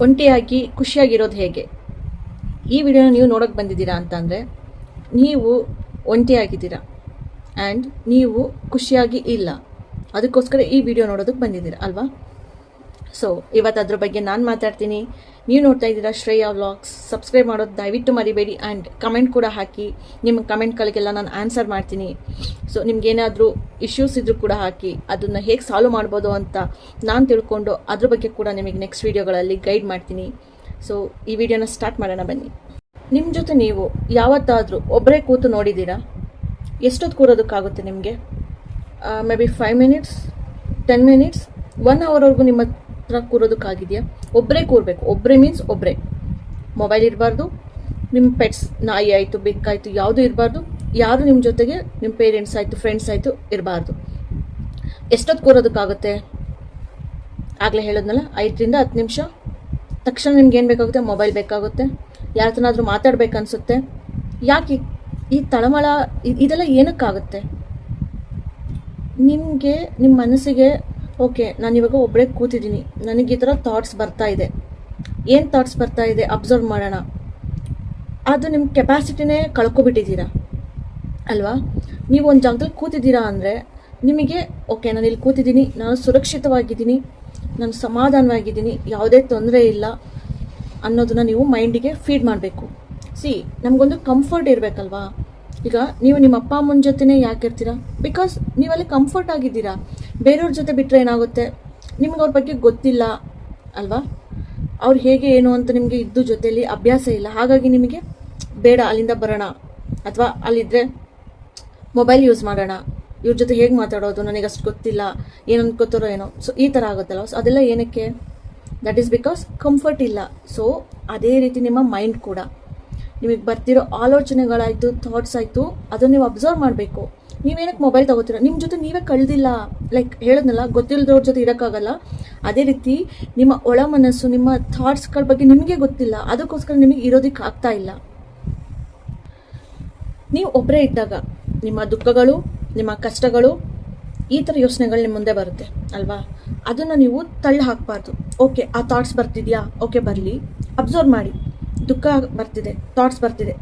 ಒಂಟಿಯಾಗಿ ಖುಷಿಯಾಗಿರೋದು ಹೇಗೆ? ಈ ವಿಡಿಯೋನ ನೀವು ನೋಡೋಕೆ ಬಂದಿದ್ದೀರಾ ಅಂತಂದರೆ ನೀವು ಒಂಟಿಯಾಗಿದ್ದೀರಾ ಆ್ಯಂಡ್ ನೀವು ಖುಷಿಯಾಗಿ ಇಲ್ಲ, ಅದಕ್ಕೋಸ್ಕರ ಈ ವಿಡಿಯೋ ನೋಡೋದಕ್ಕೆ ಬಂದಿದ್ದೀರಾ ಅಲ್ವಾ? ಸೊ ಇವತ್ತು ಅದ್ರ ಬಗ್ಗೆ ನಾನು ಮಾತಾಡ್ತೀನಿ. ನೀವು ನೋಡ್ತಾ ಇದ್ದೀರಾ ಶ್ರೇಯಾ ವ್ಲಾಗ್ಸ್. ಸಬ್ಸ್ಕ್ರೈಬ್ ಮಾಡೋದು ದಯವಿಟ್ಟು ಮರಿಬೇಡಿ ಆ್ಯಂಡ್ ಕಮೆಂಟ್ ಕೂಡ ಹಾಕಿ. ನಿಮ್ಮ ಕಮೆಂಟ್ಗಳಿಗೆಲ್ಲ ನಾನು ಆನ್ಸರ್ ಮಾಡ್ತೀನಿ. ಸೊ ನಿಮ್ಗೇನಾದರೂ ಇಶ್ಯೂಸ್ ಇದ್ರೂ ಕೂಡ ಹಾಕಿ, ಅದನ್ನು ಹೇಗೆ ಸಾಲ್ವ್ ಮಾಡ್ಬೋದು ಅಂತ ನಾನು ತಿಳ್ಕೊಂಡು ಅದ್ರ ಬಗ್ಗೆ ಕೂಡ ನಿಮಗೆ ನೆಕ್ಸ್ಟ್ ವೀಡಿಯೋಗಳಲ್ಲಿ ಗೈಡ್ ಮಾಡ್ತೀನಿ. ಸೊ ಈ ವಿಡಿಯೋನ ಸ್ಟಾರ್ಟ್ ಮಾಡೋಣ ಬನ್ನಿ. ನಿಮ್ಮ ಜೊತೆ ನೀವು ಯಾವತ್ತಾದರೂ ಒಬ್ಬರೇ ಕೂತು ನೋಡಿದ್ದೀರಾ? ಎಷ್ಟೊತ್ತು ಕೂರೋದಕ್ಕಾಗುತ್ತೆ ನಿಮಗೆ? ಮೇ ಬಿ 5 ಮಿನಿಟ್ಸ್, 10 ಮಿನಿಟ್ಸ್, 1 ಅವರ್ವರೆಗೂ ನಿಮ್ಮ ಹತ್ರ ಕೂರೋದಕ್ಕಾಗಿದೆಯಾ? ಒಬ್ಬರೇ ಕೂರಬೇಕು. ಒಬ್ಬರೇ ಮೀನ್ಸ್ ಒಬ್ಬರೇ. ಮೊಬೈಲ್ ಇರಬಾರ್ದು, ನಿಮ್ಮ ಪೆಟ್ಸ್ ನಾಯಿ ಆಯಿತು, ಬೆಕ್ಕಾಯಿತು, ಯಾವುದೂ ಇರಬಾರ್ದು. ಯಾರು ನಿಮ್ಮ ಜೊತೆಗೆ ನಿಮ್ಮ ಪೇರೆಂಟ್ಸ್ ಆಯಿತು, ಫ್ರೆಂಡ್ಸ್ ಆಯಿತು ಇರಬಾರ್ದು. ಎಷ್ಟೊತ್ತು ಕೂರೋದಕ್ಕಾಗುತ್ತೆ? ಆಗಲೇ ಹೇಳಿದ್ನಲ್ಲ, 5ರಿಂದ 10 ನಿಮಿಷ. ತಕ್ಷಣ ನಿಮ್ಗೆ ಏನು ಬೇಕಾಗುತ್ತೆ? ಮೊಬೈಲ್ ಬೇಕಾಗುತ್ತೆ. ಯಾರತನಾದರೂ ಮಾತಾಡ್ಬೇಕನ್ಸುತ್ತೆ. ಯಾಕೆ ಈ ತಳಮಳ? ಇದೆಲ್ಲ ಏನಕ್ಕಾಗುತ್ತೆ? ನಿಮಗೆ ನಿಮ್ಮ ಮನಸ್ಸಿಗೆ ಓಕೆ, ನಾನು ಇವಾಗ ಒಬ್ಬರೇ ಕೂತಿದ್ದೀನಿ, ನನಗೆ ಈ ಥರ ಥಾಟ್ಸ್ ಬರ್ತಾ ಇದೆ. ಏನು ಥಾಟ್ಸ್ ಬರ್ತಾ ಇದೆ ಅಬ್ಸರ್ವ್ ಮಾಡೋಣ. ಅದು ನಿಮ್ಮ ಕೆಪಾಸಿಟಿನೇ ಕಳ್ಕೊಬಿಟ್ಟಿದ್ದೀರಾ ಅಲ್ವಾ? ನೀವು ಒಂದು ಜಾಗದಲ್ಲಿ ಕೂತಿದ್ದೀರಾ ಅಂದರೆ ನಿಮಗೆ ಓಕೆ, ನಾನು ಇಲ್ಲಿ ಕೂತಿದ್ದೀನಿ, ನಾನು ಸುರಕ್ಷಿತವಾಗಿದ್ದೀನಿ, ನಾನು ಸಮಾಧಾನವಾಗಿದ್ದೀನಿ, ಯಾವುದೇ ತೊಂದರೆ ಇಲ್ಲ ಅನ್ನೋದನ್ನ ನೀವು ಮೈಂಡಿಗೆ ಫೀಡ್ ಮಾಡಬೇಕು. ನಮಗೊಂದು ಕಂಫರ್ಟ್ ಇರಬೇಕಲ್ವಾ? ಈಗ ನೀವು ನಿಮ್ಮ ಅಪ್ಪ ಅಮ್ಮನ ಜೊತೆನೇ ಯಾಕೆ ಇರ್ತೀರಾ? ಬಿಕಾಸ್ ನೀವಲ್ಲಿ ಕಂಫರ್ಟ್ ಆಗಿದ್ದೀರಾ. ಬೇರೆಯವ್ರ ಜೊತೆ ಬಿಟ್ಟರೆ ಏನಾಗುತ್ತೆ? ನಿಮ್ಗೆ ಅವ್ರ ಬಗ್ಗೆ ಗೊತ್ತಿಲ್ಲ ಅಲ್ವಾ? ಅವ್ರು ಹೇಗೆ ಏನು ಅಂತ ನಿಮಗೆ ಇದ್ದು ಜೊತೆಯಲ್ಲಿ ಅಭ್ಯಾಸ ಇಲ್ಲ. ಹಾಗಾಗಿ ನಿಮಗೆ ಬೇಡ, ಅಲ್ಲಿಂದ ಬರೋಣ, ಅಥವಾ ಅಲ್ಲಿದ್ದರೆ ಮೊಬೈಲ್ ಯೂಸ್ ಮಾಡೋಣ, ಇವ್ರ ಜೊತೆ ಹೇಗೆ ಮಾತಾಡೋದು, ನನಗೆ ಅಷ್ಟು ಗೊತ್ತಿಲ್ಲ, ಏನು ಅನ್ಕೋತಾರೋ ಏನೋ. ಸೊ ಈ ಥರ ಆಗುತ್ತಲ್ಲ. ಸೊ ಅದೆಲ್ಲ ಏನಕ್ಕೆ? ದಟ್ ಈಸ್ ಬಿಕಾಸ್ ಕಂಫರ್ಟ್ ಇಲ್ಲ. ಸೊ ಅದೇ ರೀತಿ ನಿಮ್ಮ ಮೈಂಡ್ ಕೂಡ ನಿಮಗೆ ಬರ್ತಿರೋ ಆಲೋಚನೆಗಳಾಯಿತು, ಥಾಟ್ಸ್ ಆಯಿತು, ಅದನ್ನು ನೀವು ಅಬ್ಸರ್ವ್ ಮಾಡಬೇಕು. ನೀವೇನಕ್ಕೆ ಮೊಬೈಲ್ ತಗೋತೀರ? ನಿಮ್ಮ ಜೊತೆ ನೀವೇ ಕಳೆದಿಲ್ಲ. ಲೈಕ್ ಹೇಳಿದ್ನಲ್ಲ, ಗೊತ್ತಿಲ್ಲದವ್ರ ಜೊತೆ ಇರೋಕ್ಕಾಗಲ್ಲ. ಅದೇ ರೀತಿ ನಿಮ್ಮ ಒಳ ಮನಸ್ಸು, ನಿಮ್ಮ ಥಾಟ್ಸ್ಗಳ ಬಗ್ಗೆ ನಿಮಗೆ ಗೊತ್ತಿಲ್ಲ, ಅದಕ್ಕೋಸ್ಕರ ನಿಮಗೆ ಇರೋದಕ್ಕೆ ಆಗ್ತಾ ಇಲ್ಲ. ನೀವು ಒಬ್ಬರೇ ಇದ್ದಾಗ ನಿಮ್ಮ ದುಃಖಗಳು, ನಿಮ್ಮ ಕಷ್ಟಗಳು, ಈ ಥರ ಯೋಚನೆಗಳು ನಿಮ್ಮ ಮುಂದೆ ಬರುತ್ತೆ ಅಲ್ವಾ? ಅದನ್ನು ನೀವು ತಳ್ಳಿ ಹಾಕಬಾರ್ದು. ಓಕೆ, ಆ ಥಾಟ್ಸ್ ಬರ್ತಿದ್ಯಾ? ಓಕೆ, ಬರಲಿ, ಅಬ್ಸರ್ವ್ ಮಾಡಿ. ದುಃಖ ಬರ್ತಿದೆ, ಥಾಟ್ಸ್ ಬರ್ತಿದೆ,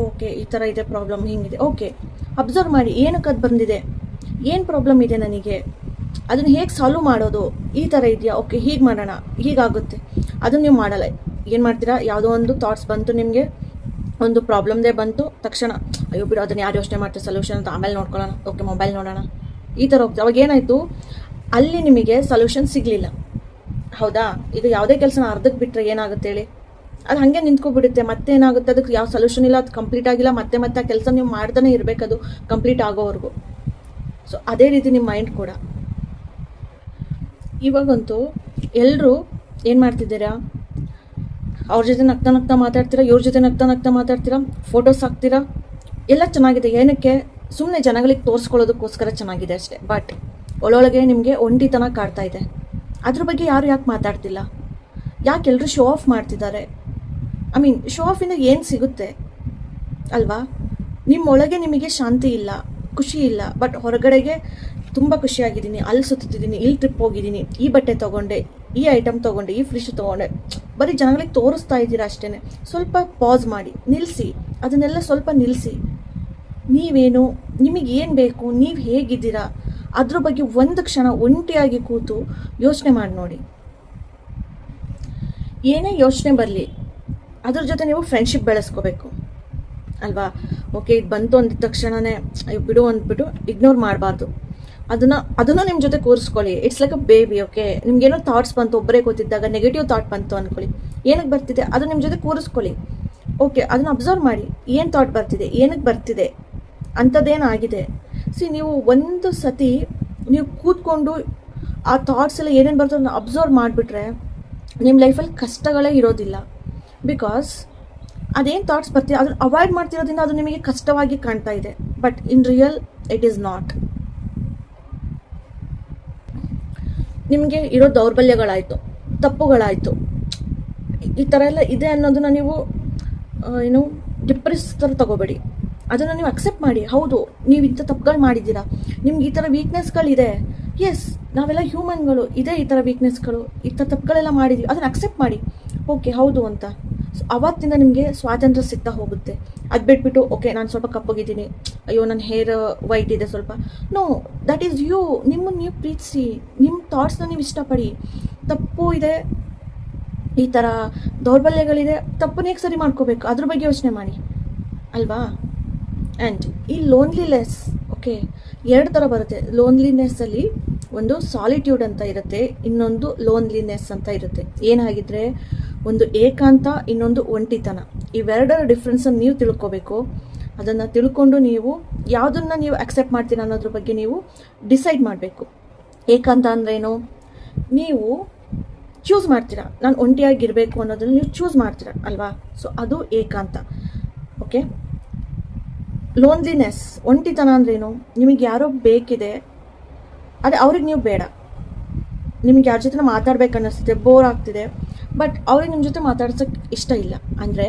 ಓಕೆ, ಈ ಥರ ಇದೆ ಪ್ರಾಬ್ಲಮ್, ಹಿಂಗಿದೆ, ಓಕೆ, ಅಬ್ಸರ್ವ್ ಮಾಡಿ. ಏನಕ್ಕೆ ಅದು ಬಂದಿದೆ? ಏನು ಪ್ರಾಬ್ಲಮ್ ಇದೆ ನನಗೆ? ಅದನ್ನು ಹೇಗೆ ಸಾಲ್ವ್ ಮಾಡೋದು? ಈ ಥರ ಇದೆಯಾ? ಓಕೆ, ಹೀಗೆ ಮಾಡೋಣ, ಹೀಗಾಗುತ್ತೆ. ಅದನ್ನು ನೀವು ಮಾಡಲ್ಲ. ಏನು ಮಾಡ್ತೀರಾ? ಯಾವುದೋ ಒಂದು ಥಾಟ್ಸ್ ಬಂತು ನಿಮಗೆ, ಒಂದು ಪ್ರಾಬ್ಲಮ್ದೇ ಬಂತು, ತಕ್ಷಣ ಅಯ್ಯೋ ಬಿಡು, ಅದನ್ನು ಯಾರು ಯೋಚನೆ ಮಾಡ್ತಾರೆ, ಸೊಲ್ಯೂಷನ್ ಅಂತ ಆಮೇಲೆ ನೋಡ್ಕೊಳ್ಳೋಣ, ಓಕೆ ಮೊಬೈಲ್ ನೋಡೋಣ, ಈ ಥರ ಹೋಗ್ತೀವಿ. ಅವಾಗ ಏನಾಯಿತು? ಅಲ್ಲಿ ನಿಮಗೆ ಸೊಲ್ಯೂಷನ್ ಸಿಗಲಿಲ್ಲ. ಹೌದಾ? ಈಗ ಯಾವುದೇ ಕೆಲಸನ ಅರ್ಧಕ್ಕೆ ಬಿಟ್ಟರೆ ಏನಾಗುತ್ತೆ ಹೇಳಿ? ಅದು ಹಾಗೆ ನಿಂತ್ಕೊಬಿಡುತ್ತೆ. ಮತ್ತೆ ಏನಾಗುತ್ತೆ? ಅದಕ್ಕೆ ಯಾವ ಸೊಲ್ಯೂಷನ್ ಇಲ್ಲ, ಅದು ಕಂಪ್ಲೀಟ್ ಆಗಿಲ್ಲ, ಮತ್ತೆ ಆ ಕೆಲಸ ನೀವು ಮಾಡ್ತಾನೆ ಇರಬೇಕು, ಅದು ಕಂಪ್ಲೀಟ್ ಆಗೋವರೆಗೂ. ಸೊ ಅದೇ ರೀತಿ ನಿಮ್ಮ ಮೈಂಡ್ ಕೂಡ. ಇವಾಗಂತೂ ಎಲ್ಲರೂ ಏನು ಮಾಡ್ತಿದ್ದೀರಾ? ಅವ್ರ ಜೊತೆ ನಗ್ತಾ ನಗ್ತಾ ಮಾತಾಡ್ತೀರಾ, ಇವ್ರ ಜೊತೆ ನಗ್ತಾ ನಗ್ತಾ ಮಾತಾಡ್ತೀರಾ, ಫೋಟೋಸ್ ಹಾಕ್ತೀರಾ, ಎಲ್ಲ ಚೆನ್ನಾಗಿದೆ. ಏನಕ್ಕೆ? ಸುಮ್ಮನೆ ಜನಗಳಿಗೆ ತೋರಿಸ್ಕೊಳ್ಳೋದಕ್ಕೋಸ್ಕರ ಚೆನ್ನಾಗಿದೆ ಅಷ್ಟೇ. ಬಟ್ ಒಳೊಳಗೆ ನಿಮಗೆ ಒಂಟಿತನ ಕಾಡ್ತಾ ಇದೆ. ಅದ್ರ ಬಗ್ಗೆ ಯಾರು ಯಾಕೆ ಮಾತಾಡ್ತಿಲ್ಲ? ಯಾಕೆ ಎಲ್ಲರೂ ಶೋ ಆಫ್ ಮಾಡ್ತಿದ್ದಾರೆ? ಶೋ ಆಫಿಂದ ಏನು ಸಿಗುತ್ತೆ ಅಲ್ವಾ? ನಿಮ್ಮೊಳಗೆ ನಿಮಗೆ ಶಾಂತಿ ಇಲ್ಲ, ಖುಷಿ ಇಲ್ಲ. ಬಟ್ ಹೊರಗಡೆಗೆ ತುಂಬ ಖುಷಿಯಾಗಿದ್ದೀನಿ, ಅಲ್ಲಿ ಸುತ್ತಿದ್ದೀನಿ, ಇಲ್ಲಿ ಟ್ರಿಪ್ ಹೋಗಿದ್ದೀನಿ, ಈ ಬಟ್ಟೆ ತೊಗೊಂಡೆ, ಈ ಐಟಮ್ ತೊಗೊಂಡೆ, ಈ ಫ್ರಿಶ್ ತೊಗೊಂಡೆ, ಬರೀ ಜನಗಳಿಗೆ ತೋರಿಸ್ತಾ ಇದ್ದೀರಾ ಅಷ್ಟೇ. ಸ್ವಲ್ಪ ಪಾಸ್ ಮಾಡಿ, ನಿಲ್ಲಿಸಿ, ಅದನ್ನೆಲ್ಲ ಸ್ವಲ್ಪ ನಿಲ್ಲಿಸಿ. ನೀವೇನು, ನಿಮಗೇನು ಬೇಕು, ನೀವು ಹೇಗಿದ್ದೀರಾ, ಅದ್ರ ಬಗ್ಗೆ ಒಂದು ಕ್ಷಣ ಒಂಟಿಯಾಗಿ ಕೂತು ಯೋಚನೆ ಮಾಡಿ ನೋಡಿ. ಏನೇ ಯೋಚನೆ ಬರಲಿ, ಅದ್ರ ಜೊತೆ ನೀವು ಫ್ರೆಂಡ್ಶಿಪ್ ಬೆಳೆಸ್ಕೋಬೇಕು ಅಲ್ವಾ? ಇದು ಬಂತು ಅಂದಿದ ತಕ್ಷಣವೇ ಅಯ್ಯೋ ಬಿಡು ಅಂದ್ಬಿಟ್ಟು ಇಗ್ನೋರ್ ಮಾಡಬಾರ್ದು. ಅದನ್ನು ನಿಮ್ಮ ಜೊತೆ ಕೂರಿಸ್ಕೊಳ್ಳಿ. It's like a baby. Okay, ನಿಮ್ಗೇನೋ ಥಾಟ್ಸ್ ಬಂತು, ಒಬ್ಬರೇ ಕೂತಿದ್ದಾಗ ನೆಗೆಟಿವ್ ಥಾಟ್ ಬಂತು ಅಂದ್ಕೊಳ್ಳಿ, ಏನಕ್ಕೆ ಬರ್ತಿದೆ ಅದು ನಿಮ್ಮ ಜೊತೆ ಕೂರಿಸ್ಕೊಳ್ಳಿ. ಓಕೆ, ಅದನ್ನು ಅಬ್ಸರ್ವ್ ಮಾಡಿ. ಏನು ಥಾಟ್ ಬರ್ತಿದೆ, ಏನಕ್ಕೆ ಬರ್ತಿದೆ, ಅಂಥದ್ದೇನಾಗಿದೆ. ನೀವು ಒಂದು ಸತಿ ನೀವು ಕೂತ್ಕೊಂಡು ಆ ಥಾಟ್ಸ್ ಎಲ್ಲ ಏನೇನು ಬರ್ತದೆ ಅದನ್ನು ಅಬ್ಸರ್ವ್ ಮಾಡಿಬಿಟ್ರೆ ನಿಮ್ಮ ಲೈಫಲ್ಲಿ ಕಷ್ಟಗಳೇ ಇರೋದಿಲ್ಲ. ಬಿಕಾಸ್ ಅದೇನು ಥಾಟ್ಸ್ ಬರ್ತೀವಿ ಅದನ್ನು ಅವಾಯ್ಡ್ ಮಾಡ್ತಿರೋದ್ರಿಂದ ಅದು ನಿಮಗೆ ಕಷ್ಟವಾಗಿ ಕಾಣ್ತಾ ಇದೆ. But in real it is not. ನಿಮಗೆ ಇರೋ ದೌರ್ಬಲ್ಯಗಳಾಯಿತು, ತಪ್ಪುಗಳಾಯಿತು, ಈ ಥರ ಎಲ್ಲ ಇದೆ ಅನ್ನೋದನ್ನ ನೀವು ಡಿಪ್ರೆಸ್ ಥರ ತಗೋಬೇಡಿ. ಅದನ್ನು ನೀವು ಅಕ್ಸೆಪ್ಟ್ ಮಾಡಿ. ಹೌದು, ನೀವು ಇಂಥ ತಪ್ಪುಗಳು ಮಾಡಿದ್ದೀರಾ, ನಿಮ್ಗೆ ಈ ಥರ ವೀಕ್ನೆಸ್ಗಳಿದೆ, ಎಸ್ ನಾವೆಲ್ಲ ಹ್ಯೂಮನ್ಗಳು, ಇದೆ ಈ ಥರ ವೀಕ್ನೆಸ್ಗಳು, ಈ ಥರ ತಪ್ಪುಗಳೆಲ್ಲ ಮಾಡಿದ್ವಿ, ಅದನ್ನು ಅಕ್ಸೆಪ್ಟ್ ಮಾಡಿ. ಓಕೆ ಹೌದು ಅಂತ. ಸೊ ಅವತ್ತಿಂದ ನಿಮಗೆ ಸ್ವಾತಂತ್ರ್ಯ ಸಿಗ್ತಾ ಹೋಗುತ್ತೆ. ಅದು ಬಿಟ್ಬಿಟ್ಟು ಓಕೆ ನಾನು ಸ್ವಲ್ಪ ಕಪ್ಪಗಿದ್ದೀನಿ, ಅಯ್ಯೋ ನನ್ನ ಹೇರ್ ವೈಟ್ ಇದೆ ಸ್ವಲ್ಪ, ನೋ, ದಟ್ ಈಸ್ ಯು. ನಿಮ್ಮನ್ನು ನೀವು ಪ್ರೀತಿಸಿ, ನಿಮ್ಮ ಥಾಟ್ಸ್ನ ನೀವು ಇಷ್ಟಪಡಿ. ತಪ್ಪು ಇದೆ, ಈ ಥರ ದೌರ್ಬಲ್ಯಗಳಿದೆ, ತಪ್ಪನ್ನ ಹೇಗೆ ಸರಿ ಮಾಡ್ಕೋಬೇಕು ಅದ್ರ ಬಗ್ಗೆ ಯೋಚನೆ ಮಾಡಿ ಅಲ್ವಾ. ಆ್ಯಂಡ್ ಈ ಲೋನ್ಲಿನೆಸ್, ಓಕೆ, 2 ಥರ ಬರುತ್ತೆ. ಲೋನ್ಲಿನೆಸ್ಸಲ್ಲಿ ಒಂದು ಸಾಲಿಟ್ಯೂಡ್ ಅಂತ ಇರುತ್ತೆ, ಇನ್ನೊಂದು ಲೋನ್ಲಿನೆಸ್ ಅಂತ ಇರುತ್ತೆ. ಏನಾಗಿದ್ರೆ ಒಂದು ಏಕಾಂತ, ಇನ್ನೊಂದು ಒಂಟಿತನ. ಇವೆರಡರ ಡಿಫ್ರೆನ್ಸನ್ನು ನೀವು ತಿಳ್ಕೊಬೇಕು. ಅದನ್ನು ತಿಳ್ಕೊಂಡು ನೀವು ಯಾವುದನ್ನು ನೀವು ಅಕ್ಸೆಪ್ಟ್ ಮಾಡ್ತೀರಾ ಅನ್ನೋದ್ರ ಬಗ್ಗೆ ನೀವು ಡಿಸೈಡ್ ಮಾಡಬೇಕು. ಏಕಾಂತ ಅಂದ್ರೇನು, ನೀವು ಚೂಸ್ ಮಾಡ್ತೀರಾ, ನಾನು ಒಂಟಿಯಾಗಿರಬೇಕು ಅನ್ನೋದನ್ನು ನೀವು ಚೂಸ್ ಮಾಡ್ತೀರಾ ಅಲ್ವಾ. ಸೊ ಅದು ಏಕಾಂತ. ಓಕೆ. ಲೋನ್ಲಿನೆಸ್, ಒಂಟಿತನ ಅಂದ್ರೇನು, ನಿಮಗೆ ಯಾರೋ ಬೇಕಿದೆ, ಅದೇ ಅವ್ರಿಗೆ ನೀವು ಬೇಡ. ನಿಮ್ಗೆ ಯಾರ ಜೊತೆ ಮಾತಾಡ್ಬೇಕು ಅನ್ನಿಸ್ತಿದೆ, ಬೋರ್ ಆಗ್ತಿದೆ, ಬಟ್ ಅವ್ರಿಗೆ ನಿಮ್ಮ ಜೊತೆ ಮಾತಾಡ್ಸೋಕ್ಕೆ ಇಷ್ಟ ಇಲ್ಲ. ಅಂದರೆ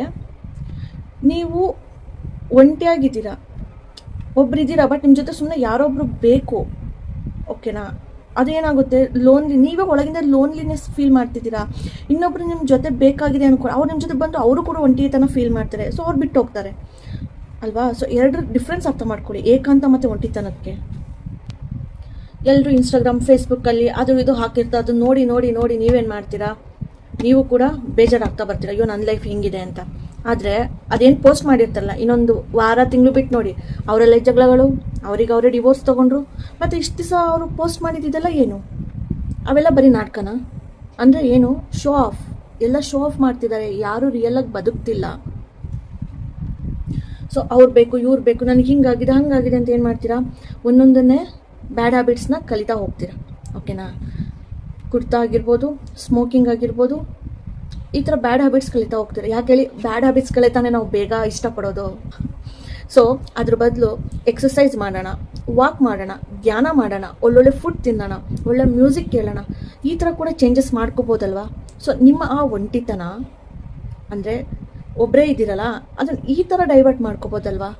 ನೀವು ಒಂಟಿಯಾಗಿದ್ದೀರಾ, ಒಬ್ರಿದ್ದೀರಾ, ಬಟ್ ನಿಮ್ಮ ಜೊತೆ ಸುಮ್ಮನೆ ಯಾರೊಬ್ರು ಬೇಕು. ಓಕೆನಾ. ಅದೇನಾಗುತ್ತೆ, ನೀವೇ ಒಳಗಿಂದ ಲೋನ್ಲಿನೆಸ್ ಫೀಲ್ ಮಾಡ್ತಿದ್ದೀರಾ. ಇನ್ನೊಬ್ರು ನಿಮ್ಮ ಜೊತೆ ಬೇಕಾಗಿದೆ ಅನ್ಕೊಂಡು ಅವ್ರು ನಿಮ್ಮ ಜೊತೆ ಬಂದು ಅವರು ಕೂಡ ಒಂಟಿತನ ಫೀಲ್ ಮಾಡ್ತಾರೆ. ಸೊ ಅವ್ರು ಬಿಟ್ಟು ಹೋಗ್ತಾರೆ ಅಲ್ವಾ. ಸೊ 2 ಡಿಫ್ರೆನ್ಸ್ ಅರ್ಥ ಮಾಡ್ಕೊಳ್ಳಿ, ಏಕಾಂತ ಮತ್ತು ಒಂಟಿತನಕ್ಕೆ. ಎಲ್ಲರೂ ಇನ್ಸ್ಟಾಗ್ರಾಮ್, ಫೇಸ್ಬುಕ್ಕಲ್ಲಿ ಅದು ಇದು ಹಾಕಿರ್ತಾರೆ. ಅದು ನೋಡಿ ನೋಡಿ ನೋಡಿ ನೀವೇನು ಮಾಡ್ತೀರಾ, ನೀವು ಕೂಡ ಬೇಜಾರಾಗ್ತಾ ಬರ್ತೀರಾ, ಅಯ್ಯೋ ನನ್ನ ಲೈಫ್ ಹೆಂಗಿದೆ ಅಂತ. ಆದರೆ ಅದೇನು ಪೋಸ್ಟ್ ಮಾಡಿರ್ತಾರಲ್ಲ, ಇನ್ನೊಂದು ವಾರ ತಿಂಗಳು ಬಿಟ್ಟು ನೋಡಿ, ಅವರೆಲ್ಲ ಜಗಳಗಳು, ಅವರೇ ಡಿವೋರ್ಸ್ ತೊಗೊಂಡ್ರು. ಮತ್ತು ಇಷ್ಟು ದಿವಸ ಅವರು ಪೋಸ್ಟ್ ಮಾಡಿದ್ದೆಲ್ಲ ಏನು, ಅವೆಲ್ಲ ಬರೀ ನಾಟಕನ? ಅಂದರೆ ಏನು, ಶೋ ಆಫ್. ಎಲ್ಲ ಶೋ ಆಫ್ ಮಾಡ್ತಿದ್ದಾರೆ, ಯಾರು ರಿಯಲಾಗಿ ಬದುಕ್ತಿಲ್ಲ. ಸೊ ಅವ್ರು ಬೇಕು, ಇವ್ರು ಬೇಕು, ನನಗೆ ಹಿಂಗಾಗಿದೆ ಹಂಗಾಗಿದೆ ಅಂತ ಏನು ಮಾಡ್ತೀರಾ, ಒಂದೊಂದನ್ನೇ ಬ್ಯಾಡ್ ಹ್ಯಾಬಿಟ್ಸ್ನ ಕಲಿತಾ ಹೋಗ್ತೀರಾ. ಓಕೆನಾ. ಕುಡ್ತಾ ಆಗಿರ್ಬೋದು, ಸ್ಮೋಕಿಂಗ್ ಆಗಿರ್ಬೋದು, ಈ ಥರ ಬ್ಯಾಡ್ ಹ್ಯಾಬಿಟ್ಸ್ ಕಲಿತಾ ಹೋಗ್ತೀರಾ. ಯಾಕೆ ಹೇಳಿ, ಬ್ಯಾಡ್ ಹ್ಯಾಬಿಟ್ಸ್ ಕಲಿತಾನೆ ನಾವು ಬೇಗ ಇಷ್ಟಪಡೋದು. ಸೊ ಅದ್ರ ಬದಲು ಎಕ್ಸಸೈಸ್ ಮಾಡೋಣ, ವಾಕ್ ಮಾಡೋಣ, ಧ್ಯಾನ ಮಾಡೋಣ, ಒಳ್ಳೊಳ್ಳೆ ಫುಡ್ ತಿನ್ನೋಣ, ಒಳ್ಳೆ ಮ್ಯೂಸಿಕ್ ಕೇಳೋಣ. ಈ ಥರ ಕೂಡ ಚೇಂಜಸ್ ಮಾಡ್ಕೋಬೋದಲ್ವಾ. ಸೊ ನಿಮ್ಮ ಆ ಒಂಟಿತನ ಅಂದರೆ ಒಬ್ಬರೇ ಇದ್ದೀರಲ್ಲ, ಅದನ್ನು ಈ ಥರ ಡೈವರ್ಟ್ ಮಾಡ್ಕೋಬೋದಲ್ವಾ.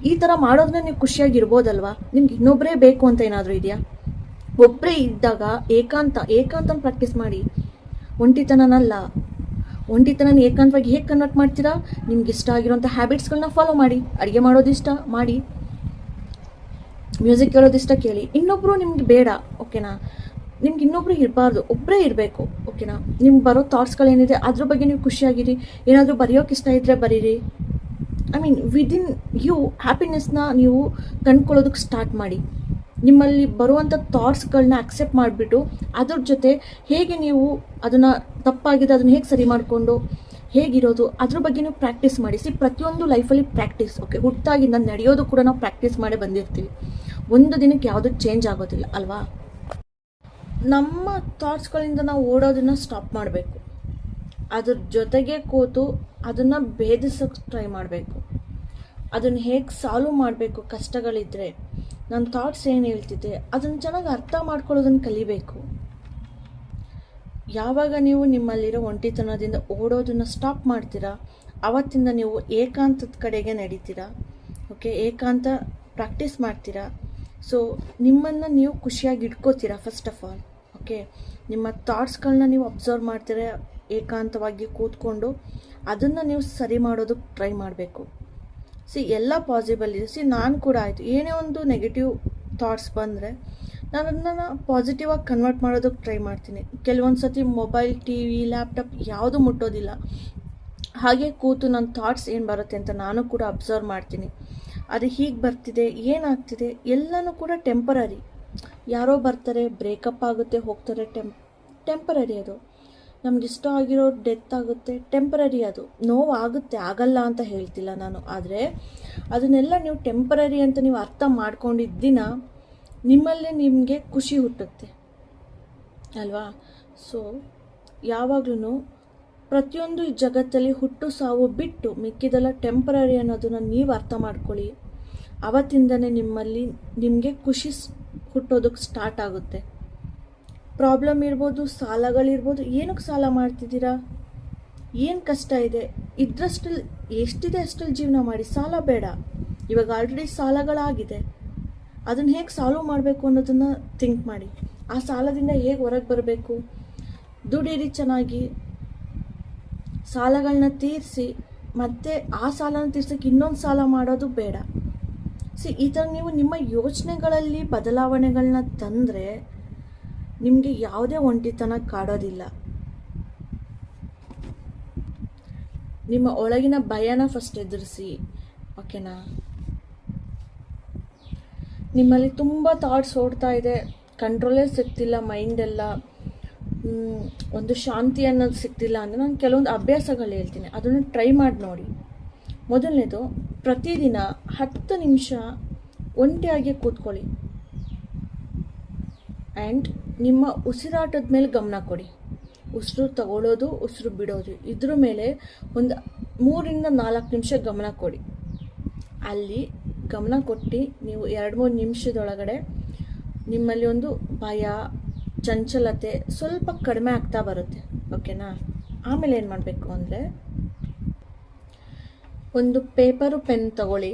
ಈ ಥರ ಮಾಡೋದನ್ನ ನೀವು ಖುಷಿಯಾಗಿರ್ಬೋದಲ್ವಾ. ನಿಮ್ಗೆ ಇನ್ನೊಬ್ಬರೇ ಬೇಕು ಅಂತ ಏನಾದರೂ ಇದೆಯಾ? ಒಬ್ಬರೇ ಇದ್ದಾಗ ಏಕಾಂತನ ಪ್ರಾಕ್ಟೀಸ್ ಮಾಡಿ, ಒಂಟಿತನನಲ್ಲ. ಒಂಟಿತನ ಏಕಾಂತವಾಗಿ ಹೇಗೆ ಕನ್ವರ್ಟ್ ಮಾಡ್ತೀರಾ, ನಿಮ್ಗೆ ಇಷ್ಟ ಆಗಿರೋಂಥ ಹ್ಯಾಬಿಟ್ಸ್ಗಳನ್ನ ಫಾಲೋ ಮಾಡಿ. ಅಡುಗೆ ಮಾಡೋದಿಷ್ಟ ಮಾಡಿ, ಮ್ಯೂಸಿಕ್ ಕೇಳೋದಿಷ್ಟ ಕೇಳಿ. ಇನ್ನೊಬ್ಬರು ನಿಮ್ಗೆ ಬೇಡ. ಓಕೆನಾ. ನಿಮ್ಗೆ ಇನ್ನೊಬ್ರು ಇರಬಾರ್ದು, ಒಬ್ಬರೇ ಇರಬೇಕು. ಓಕೆನಾ. ನಿಮ್ಗೆ ಬರೋ ಥಾಟ್ಸ್ಗಳೇನಿದೆ ಅದ್ರ ಬಗ್ಗೆ ನೀವು ಖುಷಿಯಾಗಿರಿ. ಏನಾದರೂ ಬರೆಯೋಕೆ ಇಷ್ಟ ಇದ್ದರೆ ಬರೀರಿ. ಐ ಮೀನ್ ವಿದಿನ್ ಯು ಹ್ಯಾಪಿನೆಸ್ನ ನೀವು ಕಂಡ್ಕೊಳ್ಳೋದಕ್ಕೆ ಸ್ಟಾರ್ಟ್ ಮಾಡಿ. ನಿಮ್ಮಲ್ಲಿ ಬರುವಂಥ ಥಾಟ್ಸ್ಗಳನ್ನ ಅಕ್ಸೆಪ್ಟ್ ಮಾಡಿಬಿಟ್ಟು ಅದ್ರ ಜೊತೆ ಹೇಗೆ ನೀವು ಅದನ್ನು ತಪ್ಪಾಗಿದೆ ಅದನ್ನು ಹೇಗೆ ಸರಿ ಮಾಡಿಕೊಂಡು ಹೇಗಿರೋದು ಅದ್ರ ಬಗ್ಗೆ ನೀವು ಪ್ರಾಕ್ಟೀಸ್ ಮಾಡಿ. ಪ್ರತಿಯೊಂದು ಲೈಫಲ್ಲಿ ಪ್ರಾಕ್ಟೀಸ್. ಓಕೆ. ಹುಟ್ಟಾಗಿಂದ ನಡೆಯೋದು ಕೂಡ ನಾವು ಪ್ರಾಕ್ಟೀಸ್ ಮಾಡೇ ಬಂದಿರ್ತೀವಿ. ಒಂದು ದಿನಕ್ಕೆ ಯಾವುದೂ ಚೇಂಜ್ ಆಗೋದಿಲ್ಲ ಅಲ್ವಾ. ನಮ್ಮ ಥಾಟ್ಸ್ಗಳಿಂದ ನಾವು ಓಡೋದನ್ನು ಸ್ಟಾಪ್ ಮಾಡಬೇಕು. ಅದ್ರ ಜೊತೆಗೆ ಕೂತು ಅದನ್ನು ಭೇದಿಸೋಕ್ಕೆ ಟ್ರೈ ಮಾಡಬೇಕು. ಅದನ್ನು ಹೇಗೆ ಸಾಲ್ವ್ ಮಾಡಬೇಕು, ಕಷ್ಟಗಳಿದ್ದರೆ ನನ್ನ ಥಾಟ್ಸ್ ಏನು ಹೇಳ್ತಿದ್ದೆ ಅದನ್ನು ಚೆನ್ನಾಗಿ ಅರ್ಥ ಮಾಡ್ಕೊಳ್ಳೋದನ್ನು ಕಲಿಬೇಕು. ಯಾವಾಗ ನೀವು ನಿಮ್ಮಲ್ಲಿರೋ ಒಂಟಿತನದಿಂದ ಓಡೋದನ್ನು ಸ್ಟಾಪ್ ಮಾಡ್ತೀರಾ, ಆವತ್ತಿಂದ ನೀವು ಏಕಾಂತದ ಕಡೆಗೆ ನಡೀತೀರಾ. ಓಕೆ. ಏಕಾಂತ ಪ್ರಾಕ್ಟೀಸ್ ಮಾಡ್ತೀರಾ. ಸೊ ನಿಮ್ಮನ್ನು ನೀವು ಖುಷಿಯಾಗಿ ಇಟ್ಕೋತೀರಾ ಫಸ್ಟ್ ಆಫ್ ಆಲ್. ಓಕೆ. ನಿಮ್ಮ ಥಾಟ್ಸ್ಗಳನ್ನ ನೀವು ಅಬ್ಸರ್ವ್ ಮಾಡ್ತೀರಾ ಏಕಾಂತವಾಗಿ ಕೂತ್ಕೊಂಡು. ಅದನ್ನು ನೀವು ಸರಿ ಮಾಡೋದಕ್ಕೆ ಟ್ರೈ ಮಾಡಬೇಕು. ಎಲ್ಲ ಪಾಸಿಬಲ್ ಇದೆ. ನಾನು ಕೂಡ ಆಯಿತು, ಏನೇ ಒಂದು ನೆಗೆಟಿವ್ ಥಾಟ್ಸ್ ಬಂದರೆ ನಾನು ಅದನ್ನು ಪಾಸಿಟಿವ್ ಆಗಿ ಕನ್ವರ್ಟ್ ಮಾಡೋದಕ್ಕೆ ಟ್ರೈ ಮಾಡ್ತೀನಿ. ಕೆಲವೊಂದು ಸತಿ ಮೊಬೈಲ್, TV, ಲ್ಯಾಪ್ಟಾಪ್ ಯಾವುದೂ ಮುಟ್ಟೋದಿಲ್ಲ. ಹಾಗೆ ಕೂತು ನನ್ನ ಥಾಟ್ಸ್ ಏನು ಬರುತ್ತೆ ಅಂತ ನಾನು ಕೂಡ ಅಬ್ಸರ್ವ್ ಮಾಡ್ತೀನಿ. ಅದು ಹೀಗೆ ಬರ್ತಿದೆ, ಏನಾಗ್ತಿದೆ, ಎಲ್ಲನೂ ಕೂಡ ಟೆಂಪರರಿ. ಯಾರೋ ಬರ್ತಾರೆ, ಬ್ರೇಕಪ್ ಆಗುತ್ತೆ, ಹೋಗ್ತಾರೆ, ಟೆಂಪರರಿ. ಅದು ನಮ್ಗೆ ಇಷ್ಟ ಆಗಿರೋ ಡೆತ್ ಆಗುತ್ತೆ, ಟೆಂಪರರಿ. ಅದು ನೋವಾಗುತ್ತೆ, ಆಗಲ್ಲ ಅಂತ ಹೇಳ್ತಿಲ್ಲ ನಾನು. ಆದರೆ ಅದನ್ನೆಲ್ಲ ನೀವು ಟೆಂಪರರಿ ಅಂತ ನೀವು ಅರ್ಥ ಮಾಡ್ಕೊಂಡಿದ್ದಿನ ನಿಮ್ಮಲ್ಲೇ ನಿಮಗೆ ಖುಷಿ ಹುಟ್ಟುತ್ತೆ ಅಲ್ವಾ. ಸೊ ಯಾವಾಗಲೂ ಪ್ರತಿಯೊಂದು ಈ ಜಗತ್ತಲ್ಲಿ ಹುಟ್ಟು ಸಾವು ಬಿಟ್ಟು ಮಿಕ್ಕಿದೆಲ್ಲ ಟೆಂಪರರಿ ಅನ್ನೋದನ್ನು ನೀವು ಅರ್ಥ ಮಾಡ್ಕೊಳ್ಳಿ. ಅವತ್ತಿಂದನೇ ನಿಮಗೆ ಖುಷಿ ಹುಟ್ಟೋದಕ್ಕೆ ಸ್ಟಾರ್ಟ್ ಆಗುತ್ತೆ. ಪ್ರಾಬ್ಲಮ್ ಇರ್ಬೋದು, ಸಾಲಗಳಿರ್ಬೋದು, ಏನಕ್ಕೆ ಸಾಲ ಮಾಡ್ತಿದ್ದೀರಾ, ಏನು ಕಷ್ಟ ಇದೆ, ಇದ್ರಷ್ಟಲ್ಲಿ ಎಷ್ಟಿದೆ ಅಷ್ಟಲ್ಲಿ ಜೀವನ ಮಾಡಿ. ಸಾಲ ಬೇಡ. ಇವಾಗ ಆಲ್ರೆಡಿ ಸಾಲಗಳಾಗಿದೆ, ಅದನ್ನು ಹೇಗೆ ಸಾಲ್ವ್ ಮಾಡಬೇಕು ಅನ್ನೋದನ್ನು ಥಿಂಕ್ ಮಾಡಿ. ಆ ಸಾಲದಿಂದ ಹೇಗೆ ಹೊರಗೆ ಬರಬೇಕು, ದುಡೀರಿ ಚೆನ್ನಾಗಿ, ಸಾಲಗಳನ್ನ ತೀರಿಸಿ ಮತ್ತೆ ಆ ಸಾಲನ ತೀರ್ಸೋಕ್ಕೆ ಇನ್ನೊಂದು ಸಾಲ ಮಾಡೋದು ಬೇಡ. ಈ ಥರ ನೀವು ನಿಮ್ಮ ಯೋಚನೆಗಳಲ್ಲಿ ಬದಲಾವಣೆಗಳನ್ನ ತಂದರೆ ನಿಮಗೆ ಯಾವುದೇ ಒಂಟಿತನ ಕಾಡೋದಿಲ್ಲ. ನಿಮ್ಮ ಒಳಗಿನ ಭಯನ ಫಸ್ಟ್ ಎದುರಿಸಿ, ಓಕೆನಾ? ನಿಮ್ಮಲ್ಲಿ ತುಂಬ ಥಾಟ್ಸ್ ಓಡ್ತಾ ಇದೆ, ಕಂಟ್ರೋಲೇ ಸಿಗ್ತಿಲ್ಲ, ಮೈಂಡೆಲ್ಲ ಒಂದು ಶಾಂತಿ ಅನ್ನೋದು ಸಿಗ್ತಿಲ್ಲ ಅಂದರೆ ನಾನು ಕೆಲವೊಂದು ಅಭ್ಯಾಸಗಳು ಹೇಳ್ತೀನಿ, ಅದನ್ನು ಟ್ರೈ ಮಾಡಿ ನೋಡಿ. ಮೊದಲನೇದು, ಪ್ರತಿದಿನ 10 ನಿಮಿಷ ಒಂಟಿಯಾಗಿ ಕೂತ್ಕೊಳ್ಳಿ ಆ್ಯಂಡ್ ನಿಮ್ಮ ಉಸಿರಾಟದ ಮೇಲೆ ಗಮನ ಕೊಡಿ. ಉಸಿರು ತಗೊಳ್ಳೋದು, ಉಸಿರು ಬಿಡೋದು, ಇದ್ರ ಮೇಲೆ ಒಂದು 3-4 ನಿಮಿಷ ಗಮನ ಕೊಡಿ. ಅಲ್ಲಿ ಗಮನ ಕೊಟ್ಟು ನೀವು 2-3 ನಿಮಿಷದೊಳಗಡೆ ನಿಮ್ಮಲ್ಲಿ ಒಂದು ಭಯ, ಚಂಚಲತೆ ಸ್ವಲ್ಪ ಕಡಿಮೆ ಆಗ್ತಾ ಬರುತ್ತೆ, ಓಕೆನಾ? ಆಮೇಲೆ ಏನು ಮಾಡಬೇಕು ಅಂದರೆ, ಒಂದು ಪೇಪರು ಪೆನ್ ತಗೊಳ್ಳಿ,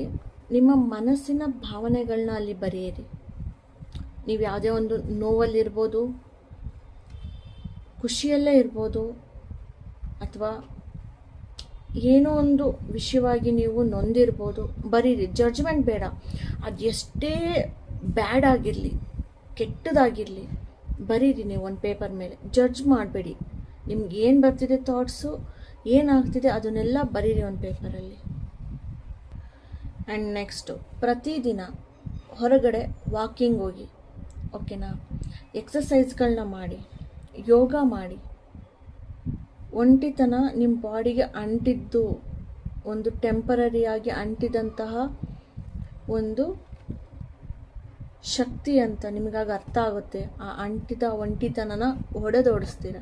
ನಿಮ್ಮ ಮನಸ್ಸಿನ ಭಾವನೆಗಳನ್ನ ಅಲ್ಲಿ ಬರೆಯಿರಿ. ನೀವು ಯಾವುದೇ ಒಂದು ನೋವಲ್ಲಿರ್ಬೋದು, ಖುಷಿಯಲ್ಲೇ ಇರ್ಬೋದು, ಅಥವಾ ಏನೋ ಒಂದು ವಿಷಯವಾಗಿ ನೀವು ನೊಂದಿರ್ಬೋದು, ಬರೀರಿ. ಜಡ್ಜ್ಮೆಂಟ್ ಬೇಡ. ಅದು ಎಷ್ಟೇ ಬ್ಯಾಡ್ ಆಗಿರಲಿ, ಕೆಟ್ಟದಾಗಿರಲಿ, ಬರೀರಿ ನೀವು ಒಂದು ಪೇಪರ್ ಮೇಲೆ. ಜಡ್ಜ್ ಮಾಡಬೇಡಿ. ನಿಮ್ಗೆ ಏನು ಬರ್ತಿದೆ ಥಾಟ್ಸು, ಏನಾಗ್ತಿದೆ ಅದನ್ನೆಲ್ಲ ಬರೀರಿ ಒಂದು ಪೇಪರಲ್ಲಿ. ಆ್ಯಂಡ್ ನೆಕ್ಸ್ಟು, ಪ್ರತಿದಿನ ಹೊರಗಡೆ ವಾಕಿಂಗ್ ಹೋಗಿ, ಓಕೆನಾ? ಎಕ್ಸಸೈಸ್ಗಳನ್ನ ಮಾಡಿ, ಯೋಗ ಮಾಡಿ. ಒಂಟಿತನ ನಿಮ್ಮ ಬಾಡಿಗೆ ಅಂಟಿದ್ದು, ಒಂದು ಟೆಂಪರರಿಯಾಗಿ ಅಂಟಿದಂತಹ ಒಂದು ಶಕ್ತಿ ಅಂತ ನಿಮಗಾಗ ಅರ್ಥ ಆಗುತ್ತೆ. ಆ ಅಂಟಿದ ಒಂಟಿತನನ ಹೊಡೆದೋಡಿಸ್ತೀರ.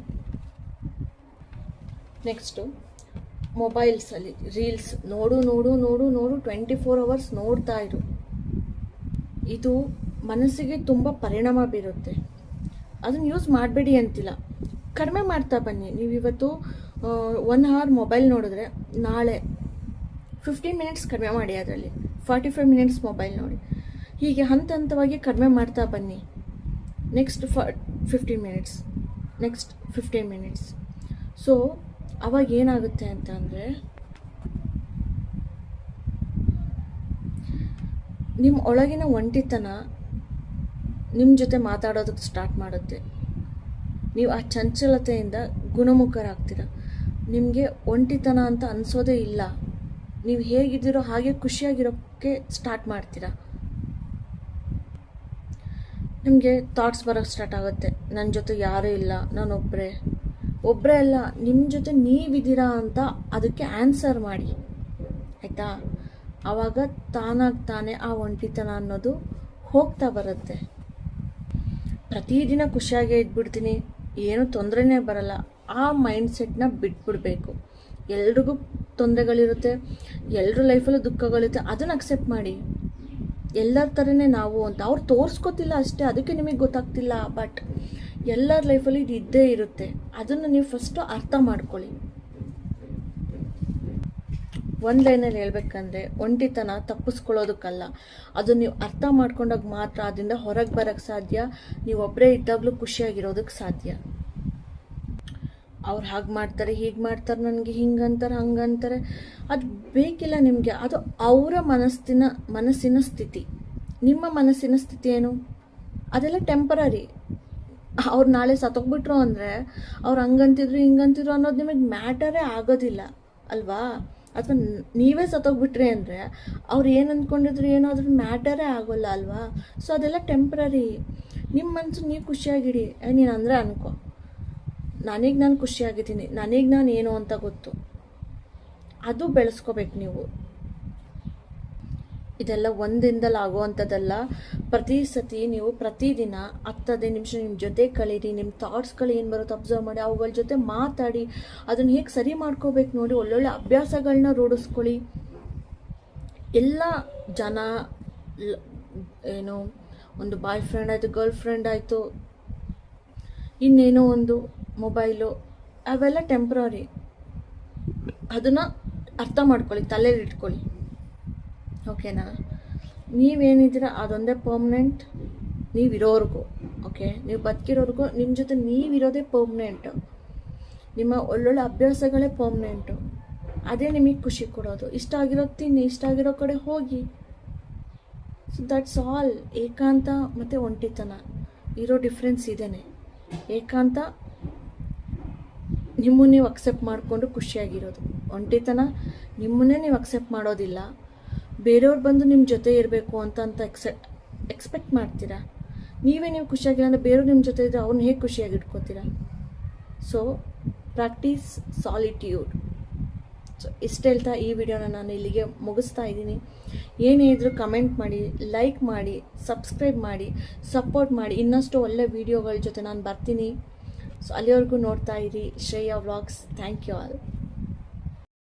ನೆಕ್ಸ್ಟು, ಮೊಬೈಲ್ಸಲ್ಲಿ ರೀಲ್ಸ್ ನೋಡು 24 ಅವರ್ಸ್ ನೋಡ್ತಾ ಇರು. ಇದು ಮನಸ್ಸಿಗೆ ತುಂಬ ಪರಿಣಾಮ ಬೀರುತ್ತೆ. ಅದನ್ನು ಯೂಸ್ ಮಾಡಬೇಡಿ ಅಂತಿಲ್ಲ, ಕಡಿಮೆ ಮಾಡ್ತಾ ಬನ್ನಿ. ನೀವು ಇವತ್ತು 1 ಅವರ್ ಮೊಬೈಲ್ ನೋಡಿದ್ರೆ ನಾಳೆ 15 ಮಿನಿಟ್ಸ್ ಕಡಿಮೆ ಮಾಡಿ, ಅದರಲ್ಲಿ 45 ಮಿನಿಟ್ಸ್ ಮೊಬೈಲ್ ನೋಡಿ. ಹೀಗೆ ಹಂತ ಹಂತವಾಗಿ ಕಡಿಮೆ ಮಾಡ್ತಾ ಬನ್ನಿ. Next 15 minutes, next 15 minutes. So ಅವಾಗ ಏನಾಗುತ್ತೆ ಅಂತ ಅಂದರೆ, ನಿಮ್ಮ ಒಳಗಿನ ಒಂಟಿತನ ನಿಮ್ಮ ಜೊತೆ ಮಾತಾಡೋದಕ್ಕೆ ಸ್ಟಾರ್ಟ್ ಮಾಡುತ್ತೆ. ನೀವು ಆ ಚಂಚಲತೆಯಿಂದ ಗುಣಮುಖರಾಗ್ತೀರ. ನಿಮಗೆ ಒಂಟಿತನ ಅಂತ ಅನಿಸೋದೇ ಇಲ್ಲ. ನೀವು ಹೇಗಿದ್ದೀರೋ ಹಾಗೆ ಖುಷಿಯಾಗಿರೋಕ್ಕೆ ಸ್ಟಾರ್ಟ್ ಮಾಡ್ತೀರಾ. ನಿಮಗೆ ಥಾಟ್ಸ್ ಬರೋಕ್ಕೆ ಸ್ಟಾರ್ಟ್ ಆಗುತ್ತೆ, ನನ್ನ ಜೊತೆ ಯಾರೂ ಇಲ್ಲ, ನಾನು ಒಬ್ಬರೇ ಅಲ್ಲ, ನಿಮ್ಮ ಜೊತೆ ನೀವಿದ್ದೀರಾ ಅಂತ ಅದಕ್ಕೆ ಆನ್ಸರ್ ಮಾಡಿ, ಆಯಿತಾ? ಆವಾಗ ತಾನಾಗಿ ಆ ಒಂಟಿತನ ಅನ್ನೋದು ಹೋಗ್ತಾ ಬರುತ್ತೆ. ಪ್ರತಿದಿನ ಖುಷಿಯಾಗೇ ಇದ್ಬಿಡ್ತೀನಿ, ಏನೂ ತೊಂದರೆನೇ ಬರಲ್ಲ, ಆ ಮೈಂಡ್ಸೆಟ್ನ ಬಿಟ್ಬಿಡ್ಬೇಕು. ಎಲ್ರಿಗೂ ತೊಂದರೆಗಳಿರುತ್ತೆ, ಎಲ್ಲರ ಲೈಫಲ್ಲೂ ದುಃಖಗಳಿರುತ್ತೆ, ಅದನ್ನು ಅಕ್ಸೆಪ್ಟ್ ಮಾಡಿ. ಎಲ್ಲರ ಥರನೇ ನಾವು ಅಂತ ಅವ್ರು ತೋರಿಸ್ಕೊತಿಲ್ಲ ಅಷ್ಟೇ, ಅದಕ್ಕೆ ನಿಮಗೆ ಗೊತ್ತಾಗ್ತಿಲ್ಲ. ಬಟ್ ಎಲ್ಲರ ಲೈಫಲ್ಲಿ ಇದು ಇದ್ದೇ ಇರುತ್ತೆ. ಅದನ್ನು ನೀವು ಫಸ್ಟು ಅರ್ಥ ಮಾಡ್ಕೊಳ್ಳಿ. ಒಂದು ಲೈನಲ್ಲಿ ಹೇಳ್ಬೇಕಂದ್ರೆ, ಒಂಟಿತನ ತಪ್ಪಿಸ್ಕೊಳ್ಳೋದಕ್ಕಲ್ಲ, ಅದು ನೀವು ಅರ್ಥ ಮಾಡ್ಕೊಂಡಾಗ ಮಾತ್ರ ಅದರಿಂದ ಹೊರಗೆ ಬರೋಕ್ಕೆ ಸಾಧ್ಯ. ನೀವು ಒಬ್ಬರೇ ಇದ್ದಾಗಲೂ ಖುಷಿಯಾಗಿರೋದಕ್ಕೆ ಸಾಧ್ಯ. ಅವ್ರು ಹಾಗೆ ಮಾಡ್ತಾರೆ, ಹೀಗೆ ಮಾಡ್ತಾರೆ, ನನಗೆ ಹಿಂಗಂತಾರೆ, ಹಂಗಂತಾರೆ, ಅದು ಬೇಕಿಲ್ಲ ನಿಮಗೆ. ಅದು ಅವರ ಮನಸ್ಸಿನ ಸ್ಥಿತಿ. ನಿಮ್ಮ ಮನಸ್ಸಿನ ಸ್ಥಿತಿ ಏನು? ಅದೆಲ್ಲ ಟೆಂಪರರಿ. ಅವ್ರು ನಾಳೆ ಸತ್ತೋಗ್ಬಿಟ್ರು ಅಂದರೆ ಅವ್ರು ಹಂಗಂತಿದ್ರು ಹಿಂಗಂತಿದ್ರು ಅನ್ನೋದು ನಿಮಗೆ ಮ್ಯಾಟರೇ ಆಗೋದಿಲ್ಲ ಅಲ್ವಾ? ಅಥವಾ ನೀವೇ ಸತ್ತೋಗ್ಬಿಟ್ರಿ ಅಂದರೆ ಅವ್ರು ಏನು ಅಂದ್ಕೊಂಡಿದ್ರು ಏನೋ ಅದ್ರ ಮ್ಯಾಟರೇ ಆಗೋಲ್ಲ ಅಲ್ವಾ? ಸೊ ಅದೆಲ್ಲ ಟೆಂಪ್ರರಿ. ನಿಮ್ಮ ಮನಸ್ಸು ನೀವು ಖುಷಿಯಾಗಿಡಿ. ನೀನು ಅಂದರೆ ಅನ್ಕೋ, ನನಗೆ ನಾನು ಖುಷಿಯಾಗಿದ್ದೀನಿ, ನನಗೆ ನಾನು ಏನು ಅಂತ ಗೊತ್ತು, ಅದು ಬೆಳೆಸ್ಕೋಬೇಕು ನೀವು. ಇದೆಲ್ಲ ಒಂದಿಂದಲೇ ಆಗುವಂಥದ್ದಲ್ಲ. ಪ್ರತಿ ಸತಿ ನೀವು ಪ್ರತಿದಿನ 10 ನಿಮಿಷ ನಿಮ್ಮ ಜೊತೆ ಕಳೀರಿ. ನಿಮ್ಮ ಥಾಟ್ಸ್ಗಳು ಏನು ಬರುತ್ತೋ ಅಬ್ಸರ್ವ್ ಮಾಡಿ, ಅವುಗಳ ಜೊತೆ ಮಾತಾಡಿ, ಅದನ್ನು ಹೇಗೆ ಸರಿ ಮಾಡ್ಕೋಬೇಕು ನೋಡಿ. ಒಳ್ಳೊಳ್ಳೆ ಅಭ್ಯಾಸಗಳನ್ನ ರೂಢಿಸ್ಕೊಳ್ಳಿ. ಎಲ್ಲ ಜನ ಏನು, ಒಂದು ಬಾಯ್ ಫ್ರೆಂಡ್ ಆಯಿತು, ಗರ್ಲ್ ಫ್ರೆಂಡ್ ಆಯಿತು, ಇನ್ನೇನೋ ಒಂದು ಮೊಬೈಲು, ಅವೆಲ್ಲ ಟೆಂಪ್ರರಿ. ಅದನ್ನು ಅರ್ಥ ಮಾಡ್ಕೊಳ್ಳಿ, ತಲೆಯಲ್ಲಿ ಇಟ್ಕೊಳ್ಳಿ, ಓಕೆನಾ? ನೀವೇನಿದ್ದೀರ ಅದೊಂದೇ ಪರ್ಮನೆಂಟ್, ನೀವಿರೋರ್ಗೂ, ಓಕೆ? ನೀವು ಬದುಕಿರೋರ್ಗೂ ನಿಮ್ಮ ಜೊತೆ ನೀವಿರೋದೇ ಪರ್ಮನೆಂಟ್. ನಿಮ್ಮ ಒಳ್ಳೊಳ್ಳೆ ಅಭ್ಯಾಸಗಳೇ ಪರ್ಮನೆಂಟು. ಅದೇ ನಿಮಗೆ ಖುಷಿ ಕೊಡೋದು. ಇಷ್ಟ ಆಗಿರೋದು ತಿನ್ನಿ, ಇಷ್ಟ ಆಗಿರೋ ಕಡೆ ಹೋಗಿ. So that's all. ಏಕಾಂತ ಮತ್ತು ಒಂಟಿತನ ಇರೋ ಡಿಫ್ರೆನ್ಸ್ ಇದೇನೆ. ಏಕಾಂತ ನಿಮ್ಮನ್ನು ನೀವು ಅಕ್ಸೆಪ್ಟ್ ಮಾಡಿಕೊಂಡು ಖುಷಿಯಾಗಿರೋದು. ಒಂಟಿತನ ನಿಮ್ಮನ್ನೇ ನೀವು ಅಕ್ಸೆಪ್ಟ್ ಮಾಡೋದಿಲ್ಲ, ಬೇರೆಯವ್ರು ಬಂದು ನಿಮ್ಮ ಜೊತೆ ಇರಬೇಕು ಅಂತ ಎಕ್ಸ್ಪೆಕ್ಟ್ ಮಾಡ್ತೀರಾ. ನೀವೇ ನೀವು ಖುಷಿಯಾಗಿಲ್ಲ ಅಂದರೆ ಬೇರೆಯವ್ರು ನಿಮ್ಮ ಜೊತೆ ಇದ್ದರೆ ಅವ್ರನ್ನ ಹೇಗೆ ಖುಷಿಯಾಗಿ ಇಟ್ಕೋತೀರಾ? So practice solitude. ಸೊ ಇಷ್ಟು ಹೇಳ್ತಾ ಈ ವಿಡಿಯೋನ ನಾನು ಇಲ್ಲಿಗೆ ಮುಗಿಸ್ತಾ ಇದ್ದೀನಿ. ಏನೇ ಇದ್ರೂ ಕಮೆಂಟ್ ಮಾಡಿ, ಲೈಕ್ ಮಾಡಿ, ಸಬ್ಸ್ಕ್ರೈಬ್ ಮಾಡಿ, ಸಪೋರ್ಟ್ ಮಾಡಿ. ಇನ್ನಷ್ಟು ಒಳ್ಳೆ ವಿಡಿಯೋಗಳ ಜೊತೆ ನಾನು ಬರ್ತೀನಿ. ಸೊ ಅಲ್ಲಿವರೆಗೂ ನೋಡ್ತಾ ಇರಿ Shreya vlogs. Thank you all.